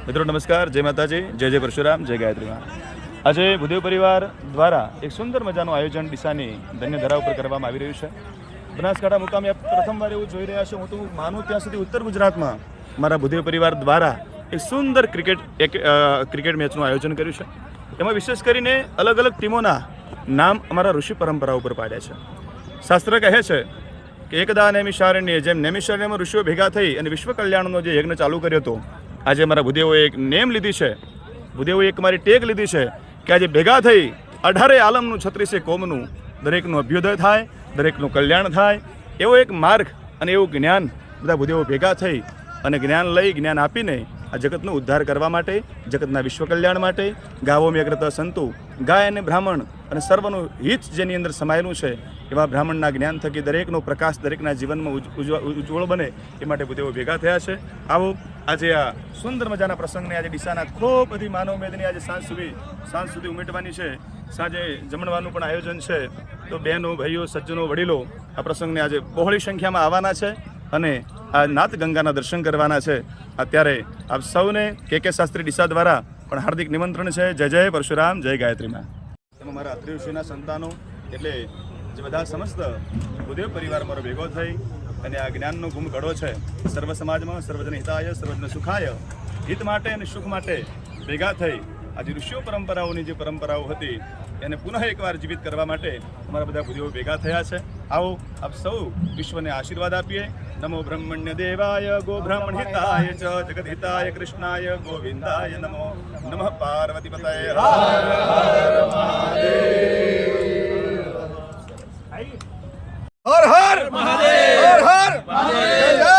મિત્રો નમસ્કાર, જય માતાજી, જય જય પરશુરામ, જય ગાયત્રીમાં. આજે ભૂદેવ પરિવાર દ્વારા એક સુંદર મજાનું આયોજન ડીસાની ધન્ય ધરા ઉપર કરવામાં આવી રહ્યું છે. બનાસકાંઠા મુકામે પ્રથમવાર એવું જોઈ રહ્યા છે. હું તો માનું ત્યાં સુધી ઉત્તર ગુજરાતમાં મારા ભૂદેવ પરિવાર દ્વારા એક સુંદર ક્રિકેટ મેચનું આયોજન કર્યું છે. એમાં વિશેષ કરીને અલગ અલગ ટીમોના નામ અમારા ઋષિ પરંપરા ઉપર પાડ્યા છે. શાસ્ત્ર કહે છે કે એકદા નૈમિષારણ્ય, જેમ નૈમિષારણ્યમાં ઋષિઓ ભેગા થઈ અને વિશ્વ કલ્યાણનો જે યજ્ઞ ચાલુ કર્યો હતો, આજે મારા ભૂદેવોએ એક નેમ લીધી છે, ભૂદેવોએ એક મારી ટેક લીધી છે કે આજે ભેગા થઈ 18 આલમનું 36 કોમનું દરેકનું અભ્યુદય થાય, દરેકનું કલ્યાણ થાય, એવો એક માર્ગ અને એવું જ્ઞાન બધા ભૂદેવો ભેગા થઈ અને જ્ઞાન લઈ, જ્ઞાન આપીને આ જગતનો ઉદ્ધાર કરવા માટે, જગતના વિશ્વ કલ્યાણ માટે ગાવો મેગ્રત સંતુ, ગાય અને બ્રાહ્મણ અને સર્વનું હિત જેની અંદર સમાયેલું છે, એવા બ્રાહ્મણના જ્ઞાન થકી દરેકનો પ્રકાશ દરેકના જીવનમાં ઉજ્જવળ બને એ માટે ભૂદેવો ભેગા થયા છે. આવો આજે આ સુંદર મજાના પ્રસંગને આજે ડીસાના ખૂબ બધી માનવ મેદની આજે સાંજ સુધી ઉમેટવાની છે. સાંજે જમણવાનું પણ આયોજન છે. તો બહેનો, ભાઈઓ, સજ્જનો, વડીલો આ પ્રસંગને આજે બહોળી સંખ્યામાં આવવાના છે અને આ નાથ ગંગાના દર્શન કરવાના છે. અત્યારે આપ સૌને કે શાસ્ત્રી ડીસા દ્વારા પણ હાર્દિક નિમંત્રણ છે. જય જય પરશુરામ, જય ગાયત્રીમાં. એમાં મારા અત્રિઋષિના સંતાનો એટલે જે બધા સમસ્ત ભૂદેવ પરિવાર મારો ભેગો થઈ અને આ જ્ઞાનનો ગુમ ઘડો છે. સર્વ સમાજમાં સર્વજન હિતાય, સર્વજન સુખાય, હિત માટે અને સુખ માટે ભેગા થઈ આજે ઋષિઓ પરંપરાઓની જે પરંપરાઓ હતી એને પુનઃ એકવાર જીવિત કરવા માટે અમારા બધા ભૂદેવો ભેગા થયા છે. આવો આપ સૌ વિશ્વને આશીર્વાદ આપીએ. નમો બ્રહ્મણ્ય દેવાય, ગો બ્રાહ્મણ હિતાય ચ, જગત હિતાય કૃષ્ણાય ગોવિંદાય નમો. નમઃ પાર્વતી પતયે હર હર મહાદેવ. હર હર મહાદેવ. હર હર મહાદેવ.